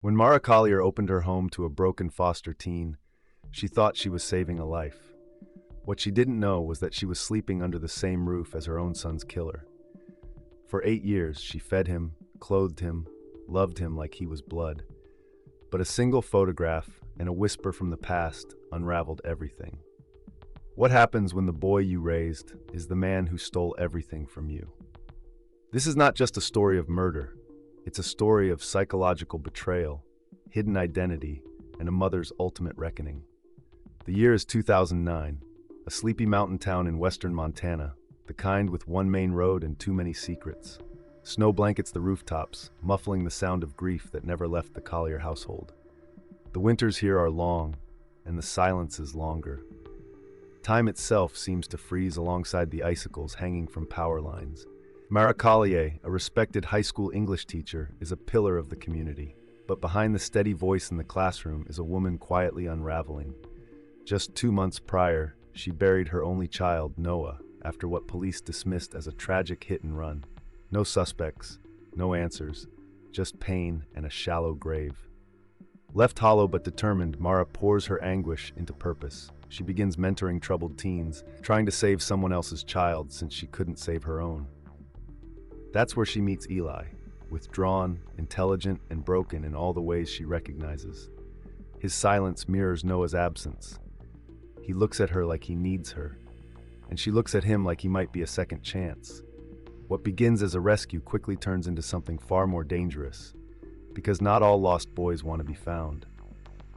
When Mara Collier opened her home to a broken foster teen, she thought she was saving a life. What she didn't know was that she was sleeping under the same roof as her own son's killer. For 8 years, she fed him, clothed him, loved him like he was blood. But a single photograph and a whisper from the past unraveled everything. What happens when the boy you raised is the man who stole everything from you? This is not just a story of murder. It's a story of psychological betrayal, hidden identity, and a mother's ultimate reckoning. The year is 2009, a sleepy mountain town in western Montana, the kind with one main road and too many secrets. Snow blankets the rooftops, muffling the sound of grief that never left the Collier household. The winters here are long, and the silence is longer. Time itself seems to freeze alongside the icicles hanging from power lines. Mara Collier, a respected high school English teacher, is a pillar of the community. But behind the steady voice in the classroom is a woman quietly unraveling. Just 2 months prior, she buried her only child, Noah, after what police dismissed as a tragic hit and run. No suspects, no answers, just pain and a shallow grave. Left hollow but determined, Mara pours her anguish into purpose. She begins mentoring troubled teens, trying to save someone else's child since she couldn't save her own. That's where she meets Eli, withdrawn, intelligent, and broken in all the ways she recognizes. His silence mirrors Noah's absence. He looks at her like he needs her, and she looks at him like he might be a second chance. What begins as a rescue quickly turns into something far more dangerous, because not all lost boys want to be found.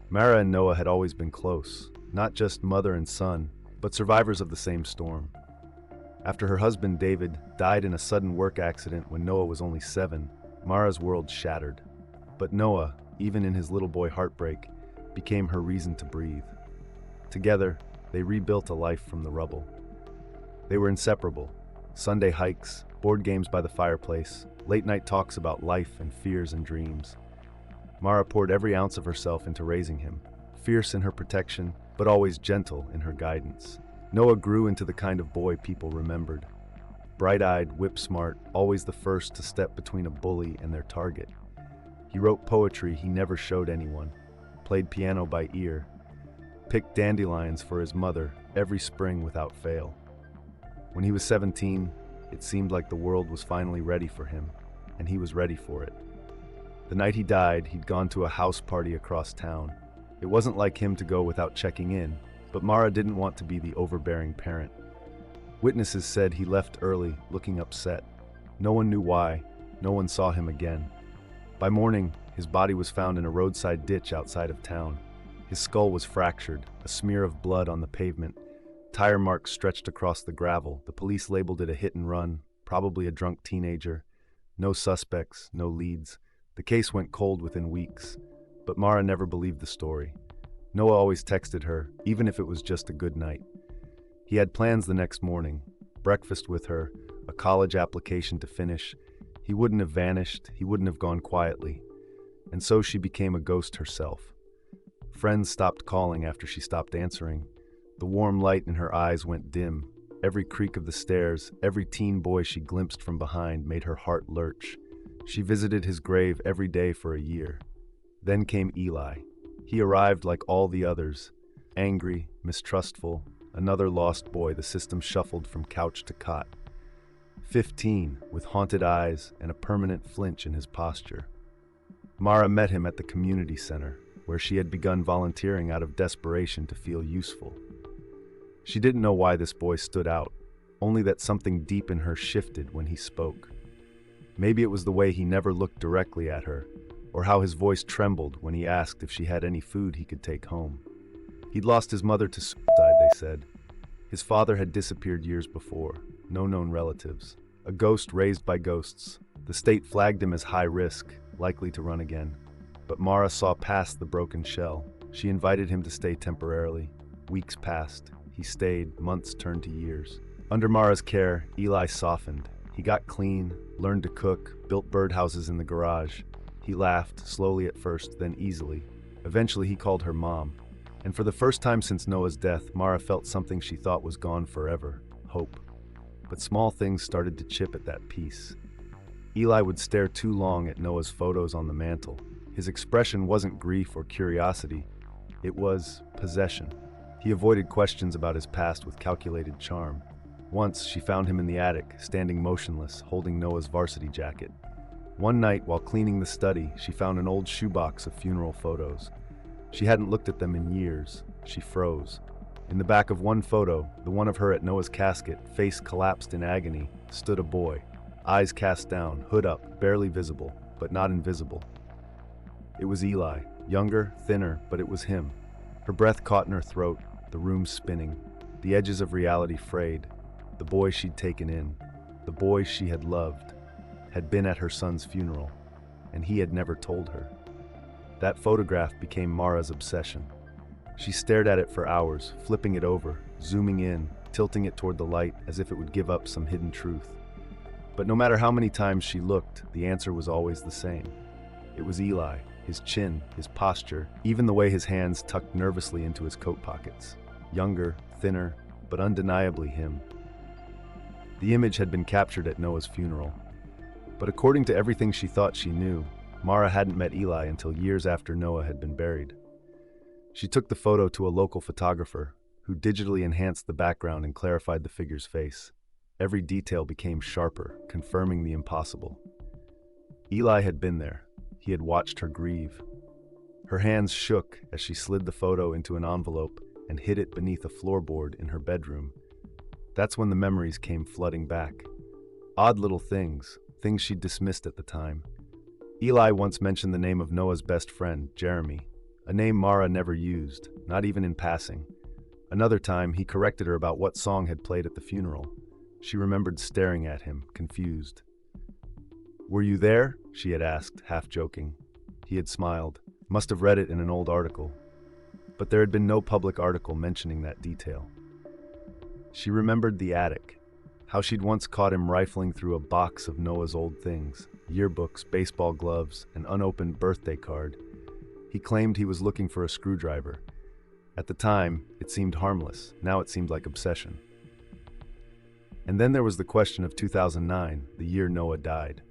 Mara and Noah had always been close, not just mother and son, but survivors of the same storm. After her husband, David, died in a sudden work accident when Noah was only 7, Mara's world shattered. But Noah, even in his little boy heartbreak, became her reason to breathe. Together, they rebuilt a life from the rubble. They were inseparable. Sunday hikes, board games by the fireplace, late-night talks about life and fears and dreams. Mara poured every ounce of herself into raising him, fierce in her protection, but always gentle in her guidance. Noah grew into the kind of boy people remembered. Bright-eyed, whip-smart, always the first to step between a bully and their target. He wrote poetry he never showed anyone, played piano by ear, picked dandelions for his mother every spring without fail. When he was 17, it seemed like the world was finally ready for him, and he was ready for it. The night he died, he'd gone to a house party across town. It wasn't like him to go without checking in, but Mara didn't want to be the overbearing parent. Witnesses said he left early, looking upset. No one knew why. No one saw him again. By morning, his body was found in a roadside ditch outside of town. His skull was fractured, a smear of blood on the pavement. Tire marks stretched across the gravel. The police labeled it a hit and run, probably a drunk teenager. No suspects, no leads. The case went cold within weeks. But Mara never believed the story. Noah always texted her, even if it was just a good night. He had plans the next morning, breakfast with her, a college application to finish. He wouldn't have vanished, he wouldn't have gone quietly. And so she became a ghost herself. Friends stopped calling after she stopped answering. The warm light in her eyes went dim. Every creak of the stairs, every teen boy she glimpsed from behind made her heart lurch. She visited his grave every day for a year. Then came Eli. He arrived like all the others, angry, mistrustful, another lost boy the system shuffled from couch to cot. 15, with haunted eyes and a permanent flinch in his posture. Mara met him at the community center, where she had begun volunteering out of desperation to feel useful. She didn't know why this boy stood out, only that something deep in her shifted when he spoke. Maybe it was the way he never looked directly at her, or how his voice trembled when he asked if she had any food he could take home. He'd lost his mother to suicide, they said. His father had disappeared years before, no known relatives. A ghost raised by ghosts. The state flagged him as high risk, likely to run again. But Mara saw past the broken shell. She invited him to stay temporarily. Weeks passed. He stayed. Months turned to years. Under Mara's care, Eli softened. He got clean, learned to cook, built birdhouses in the garage. He laughed, slowly at first, then easily. Eventually he called her mom. And for the first time since Noah's death, Mara felt something she thought was gone forever: hope. But small things started to chip at that peace. Eli would stare too long at Noah's photos on the mantle. His expression wasn't grief or curiosity, it was possession. He avoided questions about his past with calculated charm. Once, she found him in the attic, standing motionless, holding Noah's varsity jacket. One night, while cleaning the study, she found an old shoebox of funeral photos. She hadn't looked at them in years. She froze. In the back of one photo, the one of her at Noah's casket, face collapsed in agony, stood a boy, eyes cast down, hood up, barely visible, but not invisible. It was Eli, younger, thinner, but it was him. Her breath caught in her throat, the room spinning, the edges of reality frayed. The boy she'd taken in, the boy she had loved, had been at her son's funeral, and he had never told her. That photograph became Mara's obsession. She stared at it for hours, flipping it over, zooming in, tilting it toward the light as if it would give up some hidden truth. But no matter how many times she looked, the answer was always the same. It was Eli, his chin, his posture, even the way his hands tucked nervously into his coat pockets. Younger, thinner, but undeniably him. The image had been captured at Noah's funeral. But according to everything she thought she knew, Mara hadn't met Eli until years after Noah had been buried. She took the photo to a local photographer, who digitally enhanced the background and clarified the figure's face. Every detail became sharper, confirming the impossible. Eli had been there. He had watched her grieve. Her hands shook as she slid the photo into an envelope and hid it beneath a floorboard in her bedroom. That's when the memories came flooding back. Odd little things, things she'd dismissed at the time. Eli once mentioned the name of Noah's best friend, Jeremy, a name Mara never used, not even in passing. Another time, he corrected her about what song had played at the funeral. She remembered staring at him, confused. "Were you there?" she had asked, half joking. He had smiled, must have read it in an old article. But there had been no public article mentioning that detail. She remembered the attic, how she'd once caught him rifling through a box of Noah's old things, yearbooks, baseball gloves, an unopened birthday card. He claimed he was looking for a screwdriver. At the time, it seemed harmless. Now it seemed like obsession. And then there was the question of 2009, the year Noah died.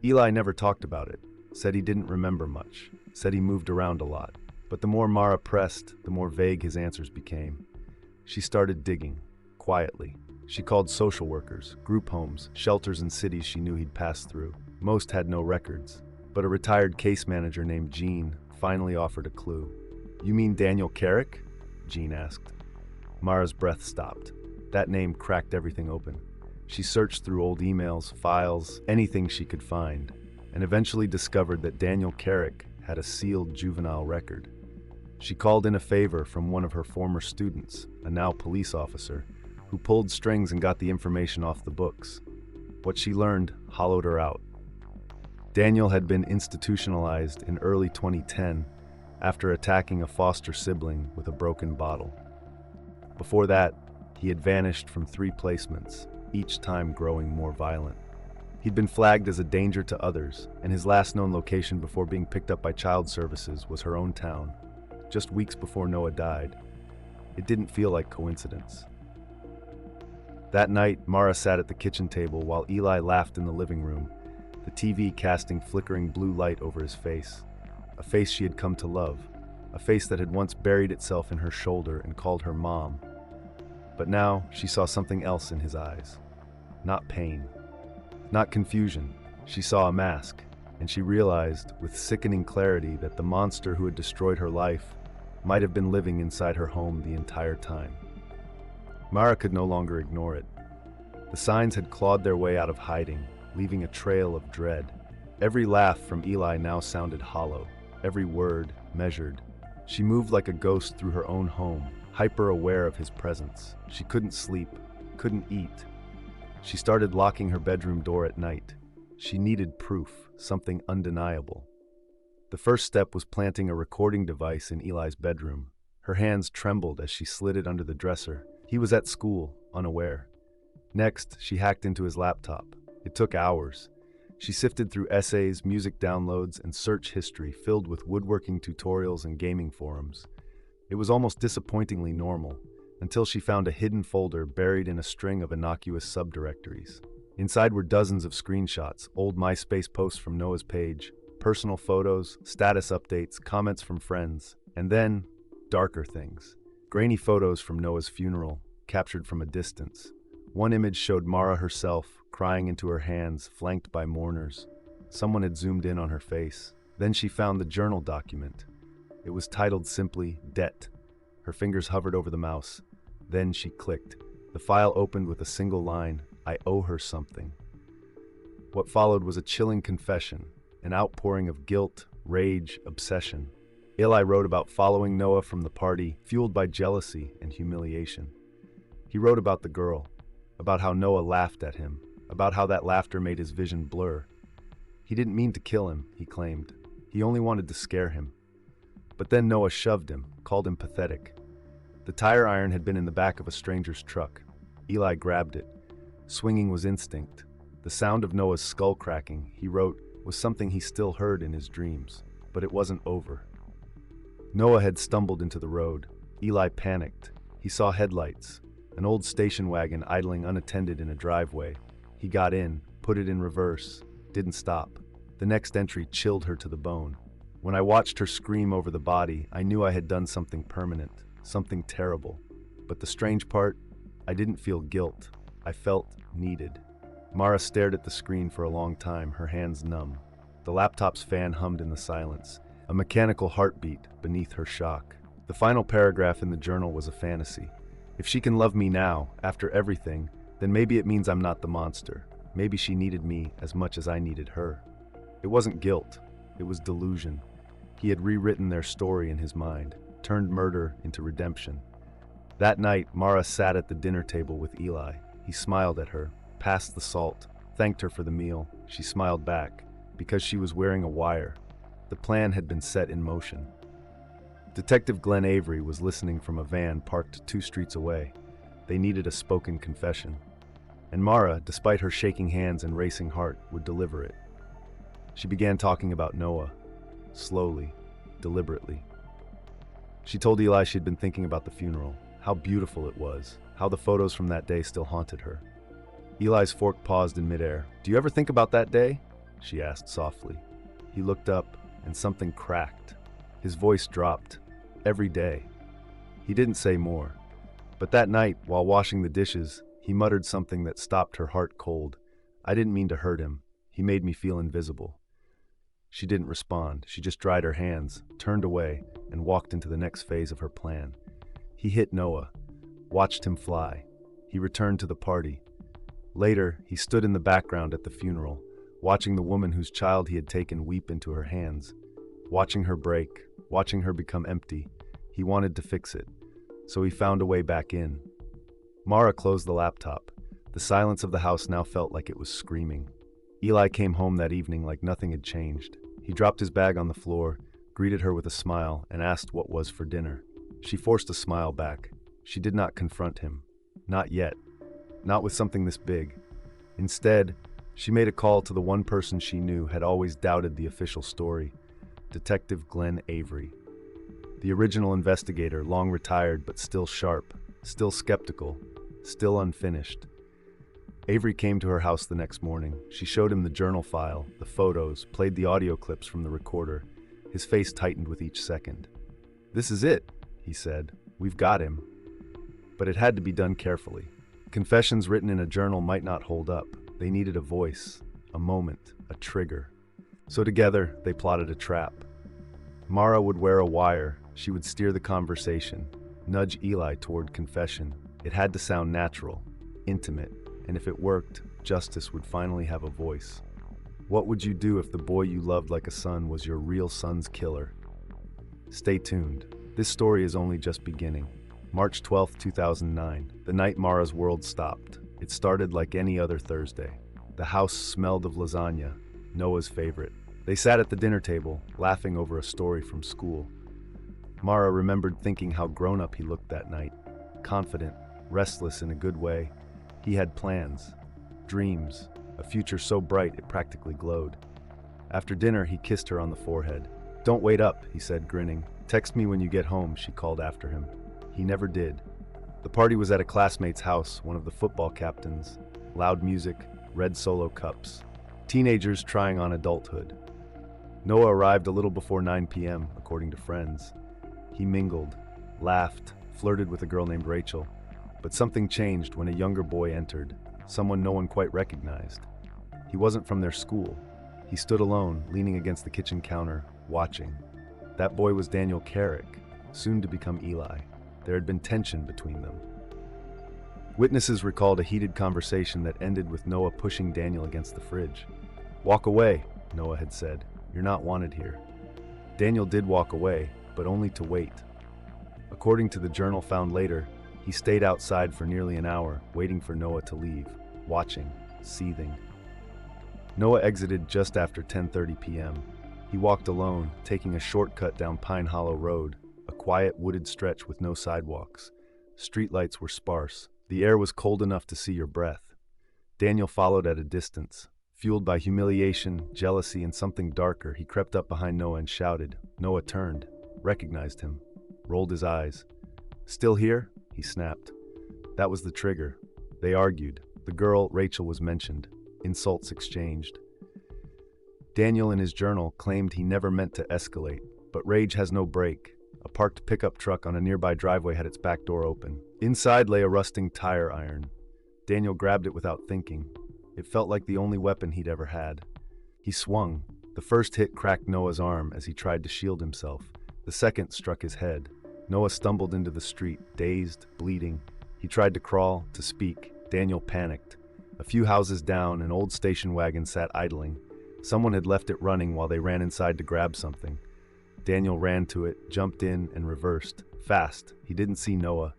Eli never talked about it, said he didn't remember much, said he moved around a lot. But the more Mara pressed, the more vague his answers became. She started digging, quietly. She called social workers, group homes, shelters in cities she knew he'd passed through. Most had no records, but a retired case manager named Jean finally offered a clue. "You mean Daniel Carrick?" Jean asked. Mara's breath stopped. That name cracked everything open. She searched through old emails, files, anything she could find, and eventually discovered that Daniel Carrick had a sealed juvenile record. She called in a favor from one of her former students, a now police officer, who pulled strings and got the information off the books. What she learned hollowed her out. Daniel had been institutionalized in early 2010 after attacking a foster sibling with a broken bottle. Before that, he had vanished from 3 placements, each time growing more violent. He'd been flagged as a danger to others, and his last known location before being picked up by child services was her own town, just weeks before Noah died. It didn't feel like coincidence. That night, Mara sat at the kitchen table while Eli laughed in the living room, the TV casting flickering blue light over his face. A face she had come to love, a face that had once buried itself in her shoulder and called her mom. But now she saw something else in his eyes. Not pain, not confusion. She saw a mask, and she realized with sickening clarity that the monster who had destroyed her life might have been living inside her home the entire time. Mara could no longer ignore it. The signs had clawed their way out of hiding, leaving a trail of dread. Every laugh from Eli now sounded hollow, every word measured. She moved like a ghost through her own home, hyper-aware of his presence. She couldn't sleep, couldn't eat. She started locking her bedroom door at night. She needed proof, something undeniable. The first step was planting a recording device in Eli's bedroom. Her hands trembled as she slid it under the dresser. He was at school, unaware. Next, she hacked into his laptop. It took hours. She sifted through essays, music downloads, and search history filled with woodworking tutorials and gaming forums. It was almost disappointingly normal, until she found a hidden folder buried in a string of innocuous subdirectories. Inside were dozens of screenshots, old MySpace posts from Noah's page, Personal photos, status updates, comments from friends, and then darker things. Grainy photos from Noah's funeral, captured from a distance. One image showed Mara herself, crying into her hands, flanked by mourners. Someone had zoomed in on her face. Then she found the journal document. It was titled simply, Debt. Her fingers hovered over the mouse. Then she clicked. The file opened with a single line, I owe her something. What followed was a chilling confession, an outpouring of guilt, rage, obsession. Eli wrote about following Noah from the party, fueled by jealousy and humiliation. He wrote about the girl, about how Noah laughed at him, about how that laughter made his vision blur. He didn't mean to kill him, he claimed. He only wanted to scare him. But then Noah shoved him, called him pathetic. The tire iron had been in the back of a stranger's truck. Eli grabbed it. Swinging was instinct. The sound of Noah's skull cracking, he wrote, was something he still heard in his dreams. But it wasn't over. Noah had stumbled into the road. Eli panicked. He saw headlights, an old station wagon idling unattended in a driveway. He got in, put it in reverse, didn't stop. The next entry chilled her to the bone. When I watched her scream over the body, I knew I had done something permanent, something terrible. But the strange part, I didn't feel guilt. I felt needed. Mara stared at the screen for a long time, her hands numb. The laptop's fan hummed in the silence, a mechanical heartbeat beneath her shock. The final paragraph in the journal was a fantasy. If she can love me now, after everything, then maybe it means I'm not the monster. Maybe she needed me as much as I needed her. It wasn't guilt, it was delusion. He had rewritten their story in his mind, turned murder into redemption. That night, Mara sat at the dinner table with Eli. He smiled at her, passed the salt, thanked her for the meal. She smiled back, because she was wearing a wire. The plan had been set in motion. Detective Glenn Avery was listening from a van parked 2 streets away. They needed a spoken confession. And Mara, despite her shaking hands and racing heart, would deliver it. She began talking about Noah, slowly, deliberately. She told Eli she'd been thinking about the funeral, how beautiful it was, how the photos from that day still haunted her. Eli's fork paused in midair. "Do you ever think about that day?" she asked softly. He looked up, and something cracked. His voice dropped. "Every day." He didn't say more. But that night, while washing the dishes, he muttered something that stopped her heart cold. "I didn't mean to hurt him. He made me feel invisible." She didn't respond. She just dried her hands, turned away, and walked into the next phase of her plan. He hit Noah, watched him fly. He returned to the party. Later, he stood in the background at the funeral, watching the woman whose child he had taken weep into her hands, watching her break, watching her become empty. He wanted to fix it, so he found a way back in. Mara closed the laptop. The silence of the house now felt like it was screaming. Eli came home that evening like nothing had changed. He dropped his bag on the floor, greeted her with a smile, and asked what was for dinner. She forced a smile back. She did not confront him. Not yet. Not with something this big. Instead, she made a call to the one person she knew had always doubted the official story, Detective Glenn Avery. The original investigator, long retired but still sharp, still skeptical, still unfinished. Avery came to her house the next morning. She showed him the journal file, the photos, played the audio clips from the recorder. His face tightened with each second. "This is it," he said. "We've got him." But it had to be done carefully. Confessions written in a journal might not hold up. They needed a voice, a moment, a trigger. So together, they plotted a trap. Mara would wear a wire. She would steer the conversation, nudge Eli toward confession. It had to sound natural, intimate, and if it worked, justice would finally have a voice. What would you do if the boy you loved like a son was your real son's killer? Stay tuned. This story is only just beginning. March 12, 2009, the night Mara's world stopped. It started like any other Thursday. The house smelled of lasagna, Noah's favorite. They sat at the dinner table, laughing over a story from school. Mara remembered thinking how grown-up he looked that night. Confident, restless in a good way. He had plans, dreams, a future so bright it practically glowed. After dinner, he kissed her on the forehead. "Don't wait up," he said, grinning. "Text me when you get home," she called after him. He never did. The party was at a classmate's house, one of the football captains. Loud music, red Solo cups. Teenagers trying on adulthood. Noah arrived a little before 9 p.m., according to friends. He mingled, laughed, flirted with a girl named Rachel, but something changed when a younger boy entered, someone no one quite recognized. He wasn't from their school. He stood alone, leaning against the kitchen counter, watching. That boy was Daniel Carrick, soon to become Eli. There had been tension between them. Witnesses recalled a heated conversation that ended with Noah pushing Daniel against the fridge. "Walk away," Noah had said. "You're not wanted here." Daniel did walk away, but only to wait. According to the journal found later, he stayed outside for nearly an hour, waiting for Noah to leave, watching, seething. Noah exited just after 10:30 p.m. He walked alone, taking a shortcut down Pine Hollow Road, a quiet wooded stretch with no sidewalks. Streetlights were sparse. The air was cold enough to see your breath. Daniel followed at a distance. Fueled by humiliation, jealousy, and something darker, he crept up behind Noah and shouted. Noah turned, recognized him, rolled his eyes. "Still here?" he snapped. That was the trigger. They argued. The girl, Rachel, was mentioned. Insults exchanged. Daniel, in his journal, claimed he never meant to escalate, but rage has no brake. A parked pickup truck on a nearby driveway had its back door open. Inside lay a rusting tire iron. Daniel grabbed it without thinking. It felt like the only weapon he'd ever had. He swung. The first hit cracked Noah's arm as he tried to shield himself. The second struck his head. Noah stumbled into the street, dazed, bleeding. He tried to crawl, to speak. Daniel panicked. A few houses down, an old station wagon sat idling. Someone had left it running while they ran inside to grab something. Daniel ran to it, jumped in, and reversed. Fast. He didn't see Noah.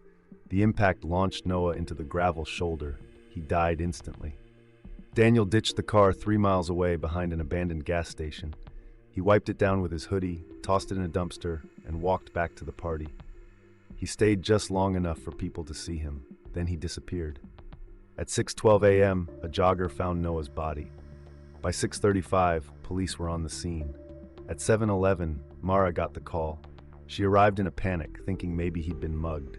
The impact launched Noah into the gravel shoulder. He died instantly. Daniel ditched the car 3 miles away behind an abandoned gas station. He wiped it down with his hoodie, tossed it in a dumpster, and walked back to the party. He stayed just long enough for people to see him. Then he disappeared. At 6:12 a.m., a jogger found Noah's body. By 6:35, police were on the scene. At 7:11, Mara got the call. She arrived in a panic, thinking maybe he'd been mugged.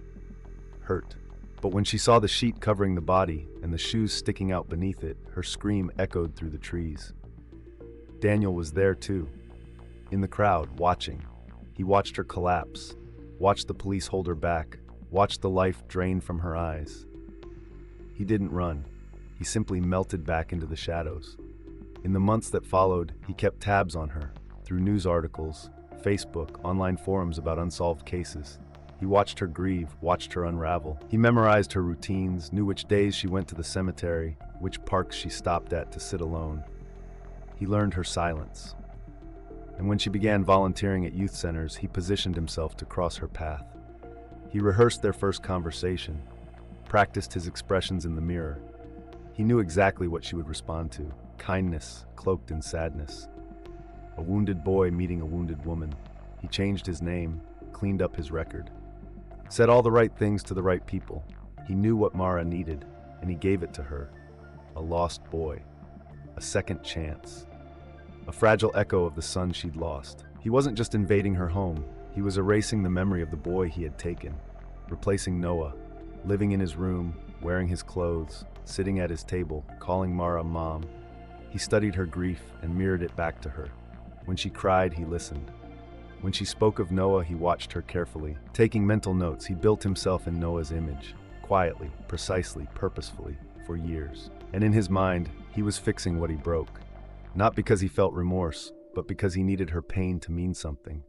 Hurt. But when she saw the sheet covering the body and the shoes sticking out beneath it, her scream echoed through the trees. Daniel was there too, in the crowd, watching. He watched her collapse, watched the police hold her back, watched the life drain from her eyes. He didn't run. He simply melted back into the shadows. In the months that followed, he kept tabs on her, through news articles, Facebook, online forums about unsolved cases. He watched her grieve, watched her unravel. He memorized her routines, knew which days she went to the cemetery, which parks she stopped at to sit alone. He learned her silence. And when she began volunteering at youth centers, he positioned himself to cross her path. He rehearsed their first conversation, practiced his expressions in the mirror. He knew exactly what she would respond to: kindness cloaked in sadness. A wounded boy meeting a wounded woman. He changed his name, cleaned up his record, said all the right things to the right people. He knew what Mara needed, and he gave it to her. A lost boy. A second chance. A fragile echo of the son she'd lost. He wasn't just invading her home. He was erasing the memory of the boy he had taken, replacing Noah, living in his room, wearing his clothes, sitting at his table, calling Mara Mom. He studied her grief and mirrored it back to her. When she cried, he listened. When she spoke of Noah, he watched her carefully. Taking mental notes, he built himself in Noah's image, quietly, precisely, purposefully, for years. And in his mind, he was fixing what he broke. Not because he felt remorse, but because he needed her pain to mean something.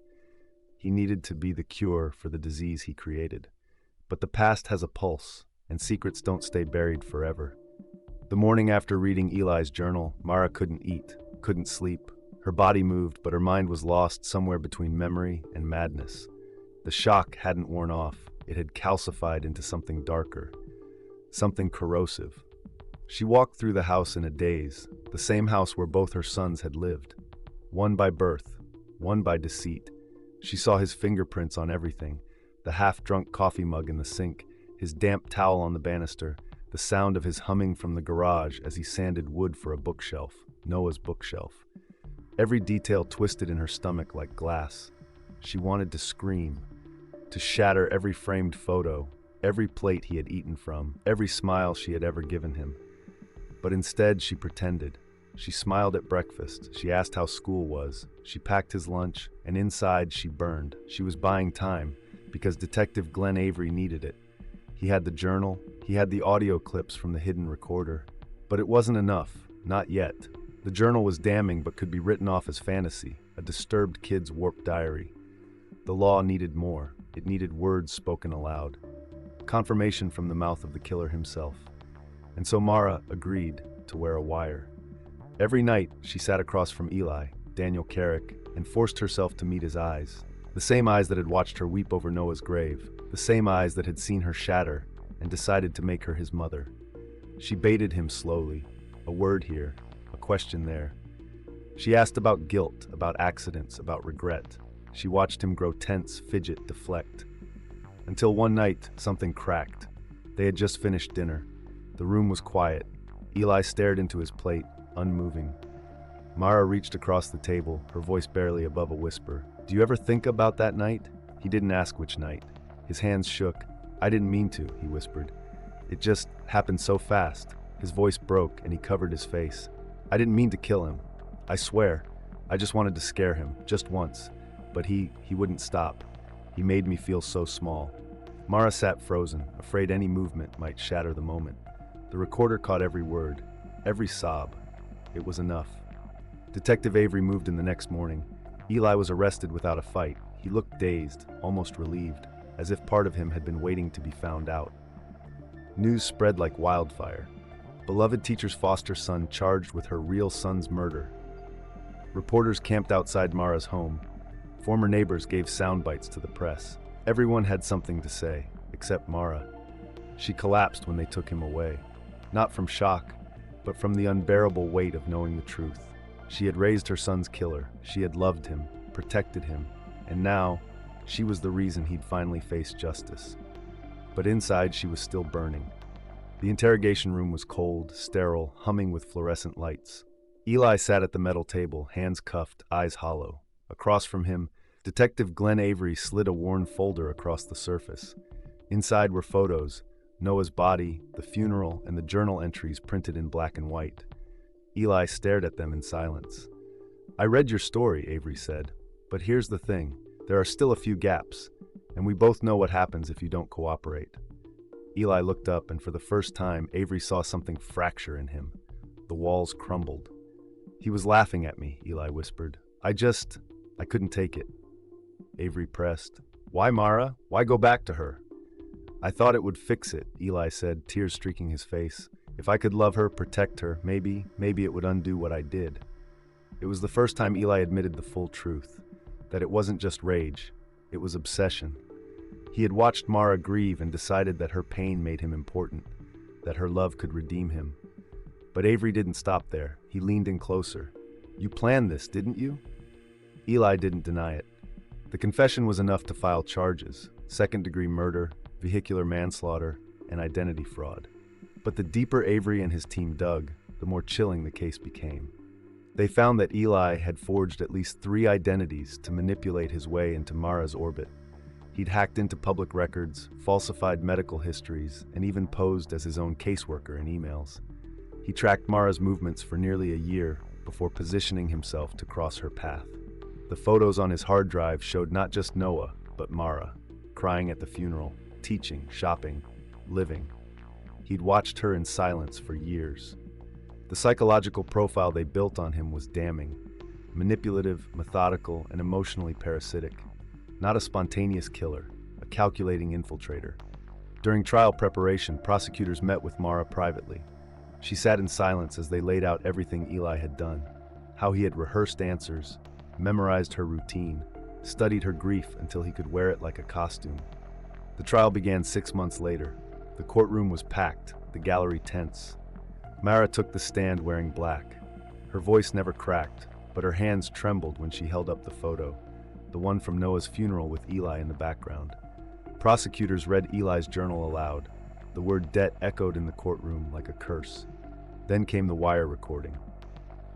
He needed to be the cure for the disease he created. But the past has a pulse, and secrets don't stay buried forever. The morning after reading Eli's journal, Mara couldn't eat, couldn't sleep. Her body moved, but her mind was lost somewhere between memory and madness. The shock hadn't worn off. It had calcified into something darker, something corrosive. She walked through the house in a daze, the same house where both her sons had lived. One by birth, one by deceit. She saw his fingerprints on everything, the half-drunk coffee mug in the sink, his damp towel on the banister, the sound of his humming from the garage as he sanded wood for a bookshelf, Noah's bookshelf. Every detail twisted in her stomach like glass. She wanted to scream, to shatter every framed photo, every plate he had eaten from, every smile she had ever given him. But instead she pretended. She smiled at breakfast. She asked how school was. She packed his lunch, and inside she burned. She was buying time, because Detective Glenn Avery needed it. He had the journal, he had the audio clips from the hidden recorder. But it wasn't enough, not yet. The journal was damning but could be written off as fantasy, a disturbed kid's warped diary. The law needed more. It needed words spoken aloud. Confirmation from the mouth of the killer himself. And so Mara agreed to wear a wire. Every night, she sat across from Eli, Daniel Carrick, and forced herself to meet his eyes. The same eyes that had watched her weep over Noah's grave. The same eyes that had seen her shatter and decided to make her his mother. She baited him slowly. A word here, a question there. She asked about guilt, about accidents, about regret. She watched him grow tense, fidget, deflect. Until one night, something cracked. They had just finished dinner. The room was quiet. Eli stared into his plate, unmoving. Mara reached across the table, her voice barely above a whisper. "Do you ever think about that night?" He didn't ask which night. His hands shook. "I didn't mean to," he whispered. "It just happened so fast." His voice broke and he covered his face. "I didn't mean to kill him. I swear. I just wanted to scare him, just once. But he wouldn't stop. He made me feel so small." Mara sat frozen, afraid any movement might shatter the moment. The recorder caught every word, every sob. It was enough. Detective Avery moved in the next morning. Eli was arrested without a fight. He looked dazed, almost relieved, as if part of him had been waiting to be found out. News spread like wildfire. Beloved teacher's foster son charged with her real son's murder. Reporters camped outside Mara's home. Former neighbors gave sound bites to the press. Everyone had something to say, except Mara. She collapsed when they took him away. Not from shock, but from the unbearable weight of knowing the truth. She had raised her son's killer. She had loved him, protected him, and now she was the reason he'd finally face justice. But inside, she was still burning. The interrogation room was cold, sterile, humming with fluorescent lights. Eli sat at the metal table, hands cuffed, eyes hollow. Across from him, Detective Glenn Avery slid a worn folder across the surface. Inside were photos, Noah's body, the funeral, and the journal entries printed in black and white. Eli stared at them in silence. "I read your story," Avery said, "but here's the thing. There are still a few gaps, and we both know what happens if you don't cooperate." Eli looked up, and for the first time, Avery saw something fracture in him. The walls crumbled. "He was laughing at me," Eli whispered. I couldn't take it." Avery pressed. "Why, Mara? Why go back to her?" "I thought it would fix it," Eli said, tears streaking his face. "If I could love her, protect her, maybe it would undo what I did." It was the first time Eli admitted the full truth, that it wasn't just rage, it was obsession. He had watched Mara grieve and decided that her pain made him important, that her love could redeem him. But Avery didn't stop there. He leaned in closer. "You planned this, didn't you?" Eli didn't deny it. The confession was enough to file charges: second-degree murder, vehicular manslaughter, and identity fraud. But the deeper Avery and his team dug, the more chilling the case became. They found that Eli had forged at least 3 identities to manipulate his way into Mara's orbit. He'd hacked into public records, falsified medical histories, and even posed as his own caseworker in emails. He tracked Mara's movements for nearly a year before positioning himself to cross her path. The photos on his hard drive showed not just Noah, but Mara, crying at the funeral, teaching, shopping, living. He'd watched her in silence for years. The psychological profile they built on him was damning: manipulative, methodical, and emotionally parasitic. Not a spontaneous killer, a calculating infiltrator. During trial preparation, prosecutors met with Mara privately. She sat in silence as they laid out everything Eli had done, how he had rehearsed answers, memorized her routine, studied her grief until he could wear it like a costume. The trial began 6 months later. The courtroom was packed, the gallery tense. Mara took the stand wearing black. Her voice never cracked, but her hands trembled when she held up the photo, the one from Noah's funeral with Eli in the background. Prosecutors read Eli's journal aloud. The word debt echoed in the courtroom like a curse. Then came the wire recording.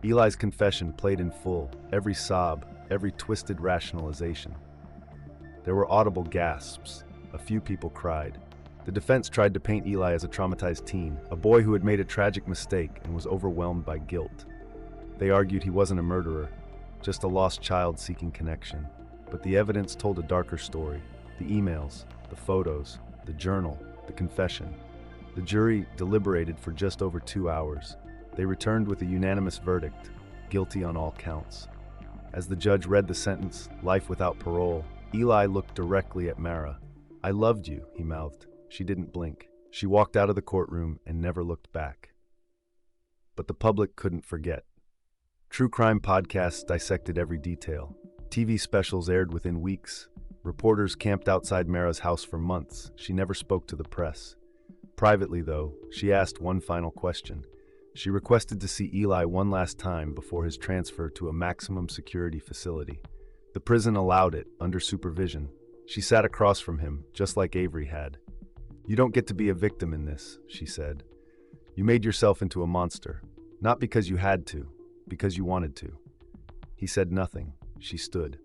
Eli's confession played in full, every sob, every twisted rationalization. There were audible gasps. A few people cried. The defense tried to paint Eli as a traumatized teen, a boy who had made a tragic mistake and was overwhelmed by guilt. They argued he wasn't a murderer, just a lost child seeking connection. But the evidence told a darker story. The emails, the photos, the journal, the confession. The jury deliberated for just over 2 hours. They returned with a unanimous verdict, guilty on all counts. As the judge read the sentence, life without parole, Eli looked directly at Mara. "I loved you," he mouthed. She didn't blink. She walked out of the courtroom and never looked back. But the public couldn't forget. True crime podcasts dissected every detail. TV specials aired within weeks. Reporters camped outside Mara's house for months. She never spoke to the press. Privately, though, she asked one final question. She requested to see Eli one last time before his transfer to a maximum security facility. The prison allowed it, under supervision. She sat across from him, just like Avery had. "You don't get to be a victim in this," she said. "You made yourself into a monster. Not because you had to, because you wanted to." He said nothing. She stood.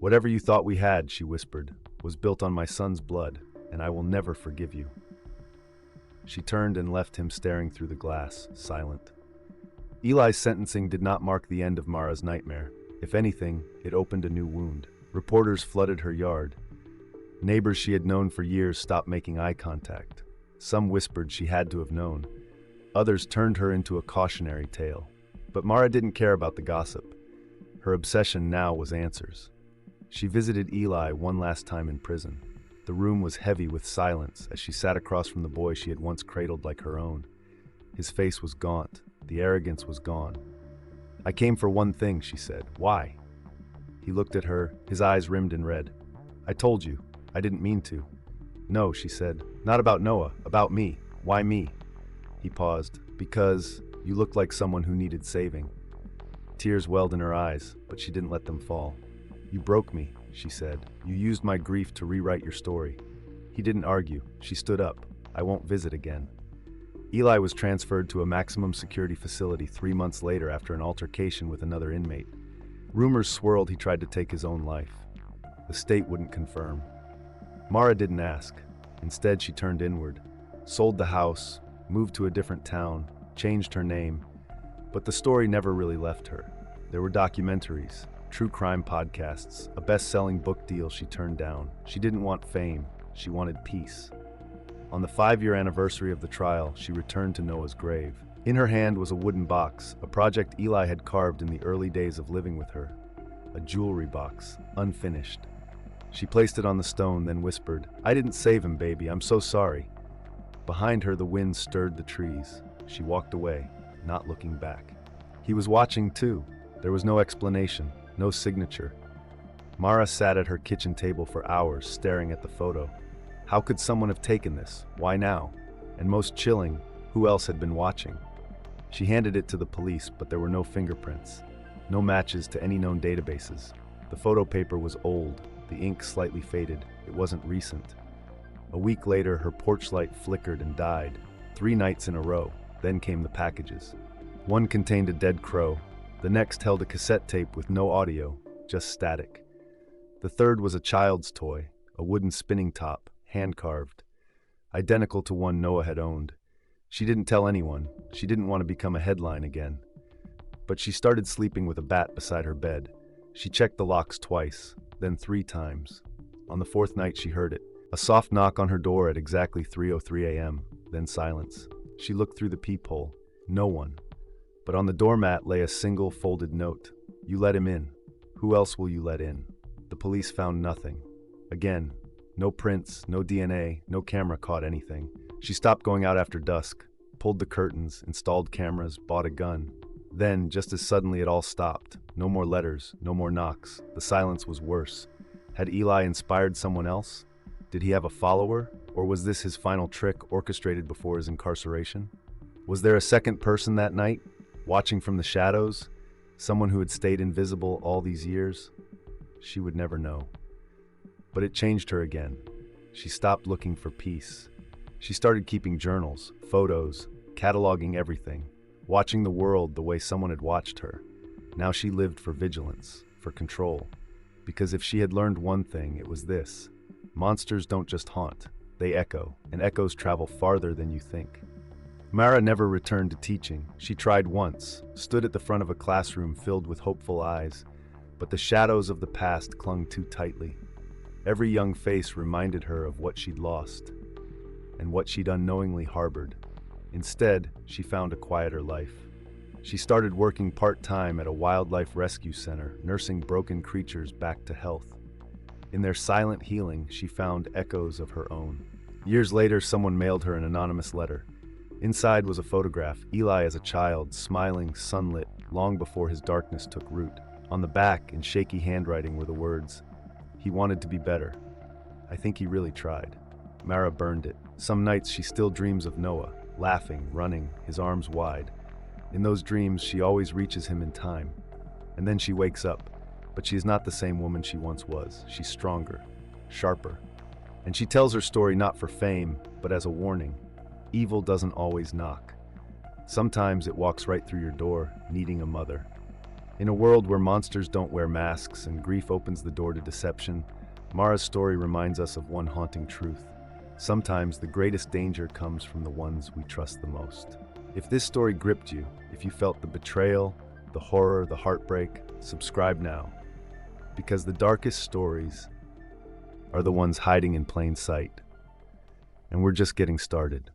"Whatever you thought we had," she whispered, "was built on my son's blood, and I will never forgive you." She turned and left him staring through the glass, silent. Eli's sentencing did not mark the end of Mara's nightmare. If anything, it opened a new wound. Reporters flooded her yard. Neighbors she had known for years stopped making eye contact. Some whispered she had to have known. Others turned her into a cautionary tale. But Mara didn't care about the gossip. Her obsession now was answers. She visited Eli one last time in prison. The room was heavy with silence as she sat across from the boy she had once cradled like her own. His face was gaunt. The arrogance was gone. "I came for one thing," she said. "Why?" He looked at her, his eyes rimmed in red. "I told you. I didn't mean to." "No," she said. "Not about Noah. About me. Why me?" He paused. "Because you looked like someone who needed saving." Tears welled in her eyes, but she didn't let them fall. "You broke me," she said. "You used my grief to rewrite your story." He didn't argue. She stood up. "I won't visit again." Eli was transferred to a maximum security facility 3 months later after an altercation with another inmate. Rumors swirled he tried to take his own life. The state wouldn't confirm. Mara didn't ask. Instead, she turned inward, sold the house, moved to a different town, changed her name. But the story never really left her. There were documentaries, true crime podcasts, a best-selling book deal she turned down. She didn't want fame. She wanted peace. On the 5-year anniversary of the trial, she returned to Noah's grave. In her hand was a wooden box, a project Eli had carved in the early days of living with her. A jewelry box, unfinished. She placed it on the stone, then whispered, "I didn't save him, baby. I'm so sorry." Behind her, the wind stirred the trees. She walked away, not looking back. He was watching, too. There was no explanation, no signature. Mara sat at her kitchen table for hours, staring at the photo. How could someone have taken this? Why now? And most chilling, who else had been watching? She handed it to the police, but there were no fingerprints, no matches to any known databases. The photo paper was old, the ink slightly faded. It wasn't recent. A week later, her porch light flickered and died. 3 nights in a row. Then came the packages. One contained a dead crow. The next held a cassette tape with no audio, just static. The third was a child's toy, a wooden spinning top, hand-carved, identical to one Noah had owned. She didn't tell anyone. She didn't want to become a headline again. But she started sleeping with a bat beside her bed. She checked the locks twice, then 3 times. On the 4th night, she heard it. A soft knock on her door at exactly 3:03 a.m., then silence. She looked through the peephole. No one. But on the doormat lay a single folded note. "You let him in. Who else will you let in?" The police found nothing. Again, no prints, no DNA, no camera caught anything. She stopped going out after dusk, pulled the curtains, installed cameras, bought a gun. Then, just as suddenly, it all stopped. No more letters, no more knocks. The silence was worse. Had Eli inspired someone else? Did he have a follower? Or was this his final trick orchestrated before his incarceration? Was there a second person that night, watching from the shadows? Someone who had stayed invisible all these years? She would never know. But it changed her again. She stopped looking for peace. She started keeping journals, photos, cataloging everything, watching the world the way someone had watched her. Now she lived for vigilance, for control. Because if she had learned one thing, it was this. Monsters don't just haunt, they echo, and echoes travel farther than you think. Mara never returned to teaching. She tried once, stood at the front of a classroom filled with hopeful eyes, but the shadows of the past clung too tightly. Every young face reminded her of what she'd lost and what she'd unknowingly harbored. Instead, she found a quieter life. She started working part-time at a wildlife rescue center, nursing broken creatures back to health. In their silent healing, she found echoes of her own. Years later, someone mailed her an anonymous letter. Inside was a photograph, Eli as a child, smiling, sunlit, long before his darkness took root. On the back, in shaky handwriting, were the words, "He wanted to be better. I think he really tried." Mara burned it. Some nights she still dreams of Noah, laughing, running, his arms wide. In those dreams, she always reaches him in time. And then she wakes up, but she is not the same woman she once was. She's stronger, sharper. And she tells her story not for fame, but as a warning. Evil doesn't always knock. Sometimes it walks right through your door, needing a mother. In a world where monsters don't wear masks and grief opens the door to deception, Mara's story reminds us of one haunting truth. Sometimes the greatest danger comes from the ones we trust the most. If this story gripped you, if you felt the betrayal, the horror, the heartbreak, subscribe now. Because the darkest stories are the ones hiding in plain sight. And we're just getting started.